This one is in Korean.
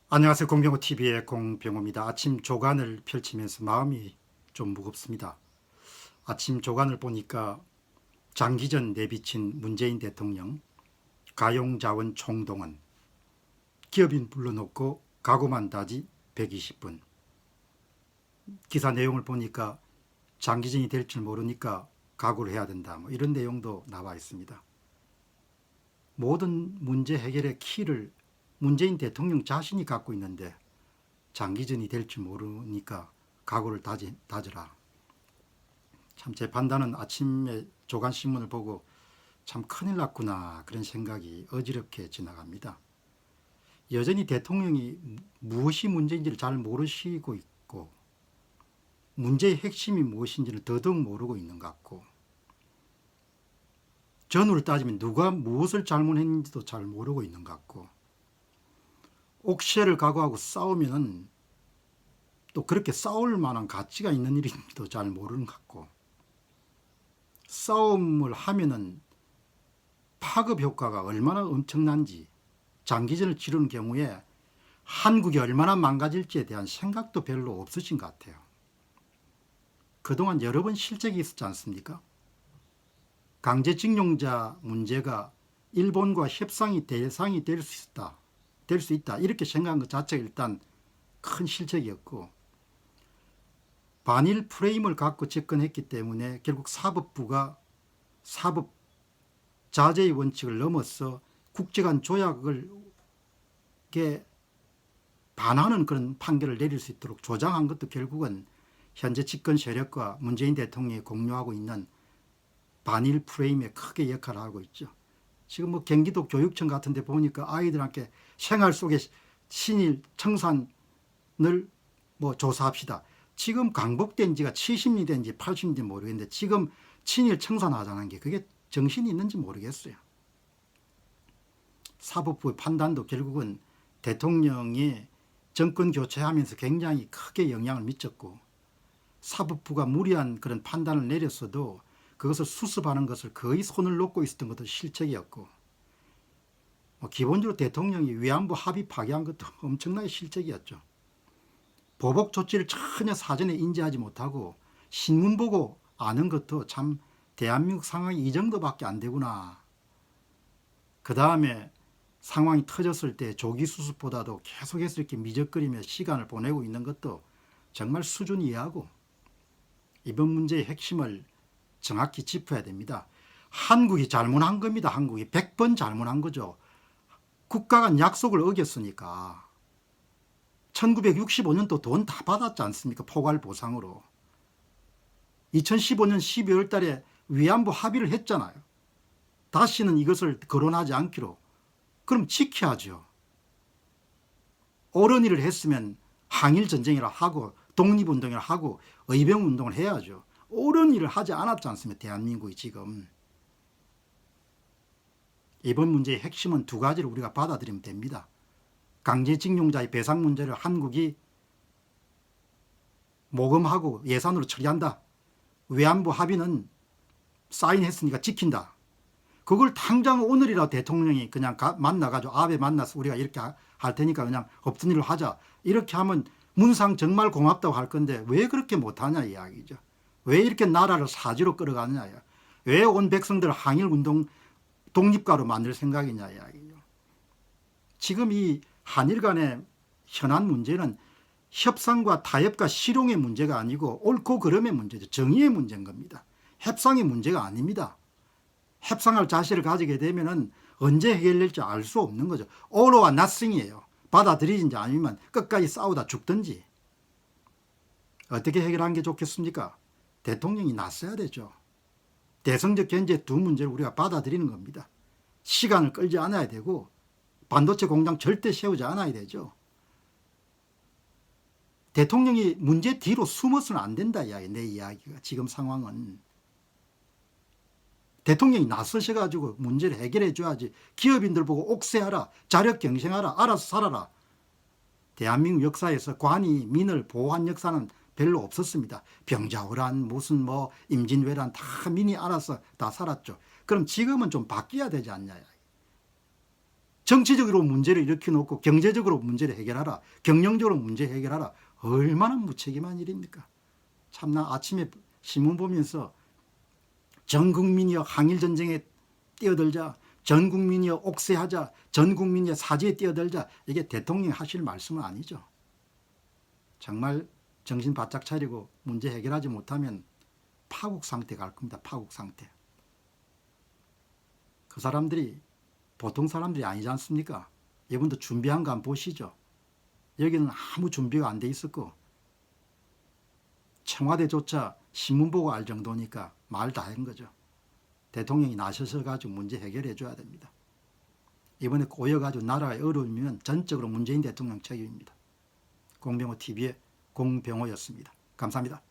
안녕하세요. 공병호TV의 공병호입니다. 아침 조간을 펼치면서 마음이 좀 무겁습니다. 아침 조간을 보니까 장기전 내비친 문재인 대통령, 가용자원 총동원, 기업인 불러놓고 각오만 다지 120분. 기사 내용을 보니까 장기전이 될 줄 모르니까 각오를 해야 된다. 이런 내용도 나와 있습니다. 모든 문제 해결의 키를 문재인 대통령 자신이 갖고 있는데 장기전이 될 줄 모르니까 각오를 다져라. 참 제 판단은 아침에 조간신문을 보고 참 큰일 났구나 그런 생각이 어지럽게 지나갑니다. 여전히 대통령이 무엇이 문제인지를 잘 모르시고 있고 문제의 핵심이 무엇인지를 더더욱 모르고 있는 것 같고 전후를 따지면 누가 무엇을 잘못했는지도 잘 모르고 있는 것 같고 옥죄를 각오하고 싸우면은 또 그렇게 싸울 만한 가치가 있는 일인지도 잘 모르는 것 같고 싸움을 하면은 파급 효과가 얼마나 엄청난지 장기전을 치르는 경우에 한국이 얼마나 망가질지에 대한 생각도 별로 없으신 것 같아요. 그동안 여러 번 실책이 있었지 않습니까? 강제징용자 문제가 일본과 협상이 대상이 될 수 있다 이렇게 생각한 것 자체가 일단 큰 실책이었고 반일 프레임을 갖고 접근했기 때문에 결국 사법부가 사법 자제의 원칙을 넘어서 국제간 조약을 반하는 그런 판결을 내릴 수 있도록 조장한 것도 결국은 현재 집권 세력과 문재인 대통령이 공유하고 있는 반일 프레임에 크게 역할을 하고 있죠. 지금 경기도 교육청 같은 데 보니까 아이들한테 생활 속에 친일 청산을 조사합시다. 지금 강복된 지가 70년 된지 80년인지 모르겠는데 지금 친일 청산하자는 게 그게 정신이 있는지 모르겠어요. 사법부의 판단도 결국은 대통령이 정권 교체하면서 굉장히 크게 영향을 미쳤고 사법부가 무리한 그런 판단을 내렸어도 그것을 수습하는 것을 거의 손을 놓고 있었던 것도 실책이었고 기본적으로 대통령이 위안부 합의 파기한 것도 엄청나게 실책이었죠. 보복 조치를 전혀 사전에 인지하지 못하고 신문 보고 아는 것도 참 대한민국 상황이 이 정도밖에 안 되구나. 그 다음에 상황이 터졌을 때 조기 수습보다도 계속해서 이렇게 미적거리며 시간을 보내고 있는 것도 정말 수준 이하고 이번 문제의 핵심을 정확히 짚어야 됩니다. 한국이 잘못한 겁니다. 한국이 100번 잘못한 거죠. 국가 간 약속을 어겼으니까 1965년도 돈 다 받았지 않습니까? 포괄 보상으로. 2015년 12월 달에 위안부 합의를 했잖아요. 다시는 이것을 거론하지 않기로. 그럼 지켜야죠. 옳은 일을 했으면 항일전쟁이라 하고 독립운동이라 하고 의병운동을 해야죠. 옳은 일을 하지 않았지 않습니까? 대한민국이 지금. 이번 문제의 핵심은 두 가지를 우리가 받아들이면 됩니다. 강제징용자의 배상 문제를 한국이 모금하고 예산으로 처리한다. 위안부 합의는 사인했으니까 지킨다. 그걸 당장 오늘이라 대통령이 그냥 만나가지고 아베 만나서 우리가 이렇게 할 테니까 그냥 없던 일을 하자. 이렇게 하면 문상 정말 고맙다고 할 건데 왜 그렇게 못하냐 이야기죠. 왜 이렇게 나라를 사지로 끌어가느냐. 왜 온 백성들을 항일운동 독립가로 만들 생각이냐 이야기죠. 지금 이 한일 간의 현안 문제는 협상과 타협과 실용의 문제가 아니고 옳고 그름의 문제죠. 정의의 문제인 겁니다. 협상의 문제가 아닙니다. 협상할 자세를 가지게 되면 언제 해결될지 알 수 없는 거죠. all와 nothing이에요. 받아들이든지 아니면 끝까지 싸우다 죽든지. 어떻게 해결하는 게 좋겠습니까? 대통령이 나서야 되죠. 대성적 견제 두 문제를 우리가 받아들이는 겁니다. 시간을 끌지 않아야 되고 반도체 공장 절대 세우지 않아야 되죠. 대통령이 문제 뒤로 숨어서는 안 된다 이야기. 내 이야기가 지금 상황은. 대통령이 나서셔가지고 문제를 해결해 줘야지. 기업인들 보고 옥세하라. 자력 경쟁하라. 알아서 살아라. 대한민국 역사에서 관이 민을 보호한 역사는 별로 없었습니다. 병자호란 무슨 임진왜란 다 민이 알아서 다 살았죠. 그럼 지금은 좀 바뀌어야 되지 않냐. 정치적으로 문제를 일으켜놓고 경제적으로 문제를 해결하라. 경영적으로 문제 해결하라. 얼마나 무책임한 일입니까? 참나 아침에 신문 보면서 전 국민이여 항일전쟁에 뛰어들자. 전 국민이여 옥세하자. 전 국민이여 사지에 뛰어들자. 이게 대통령이 하실 말씀은 아니죠. 정말 정신 바짝 차리고 문제 해결하지 못하면 파국 상태 갈 겁니다. 파국 상태. 그 사람들이 보통 사람들이 아니지 않습니까? 이분도 준비한 거 한번 보시죠. 여기는 아무 준비가 안 돼 있었고 청와대조차 신문 보고 알 정도니까 말 다 한 거죠. 대통령이 나서서 가지고 문제 해결해 줘야 됩니다. 이번에 꼬여가지고 나라에 어려우면 전적으로 문재인 대통령 책임입니다. 공병호 TV의 공병호였습니다. 감사합니다.